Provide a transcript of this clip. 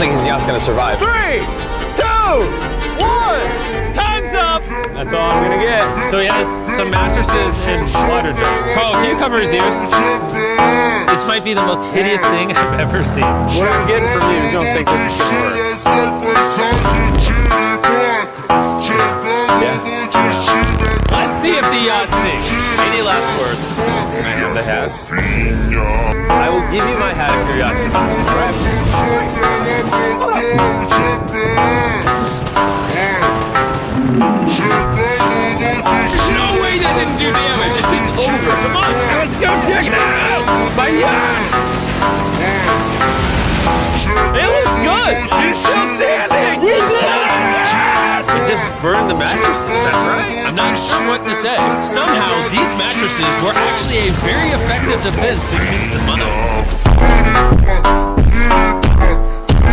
think his yacht's gonna survive. 3, 2, 1. Time's up. That's all I'm gonna get. So he has some mattresses and water jugs. Carl, can you cover his ears? This might be the most hideous thing I've ever seen. What I'm getting from you is you don't think this is gonna work. Yeah. Let's see if the yacht sinks. Any last words? Can I have the hat? I will give you my hat if your yacht sinks. All right. There's no way that didn't do damage. It's over. Come on, let's go check that out. My yacht! It looks good. She's still standing. We did it! We just burned the mattresses. That's right. I'm not sure what to say. Somehow, these mattresses were actually a very effective defense against the mines.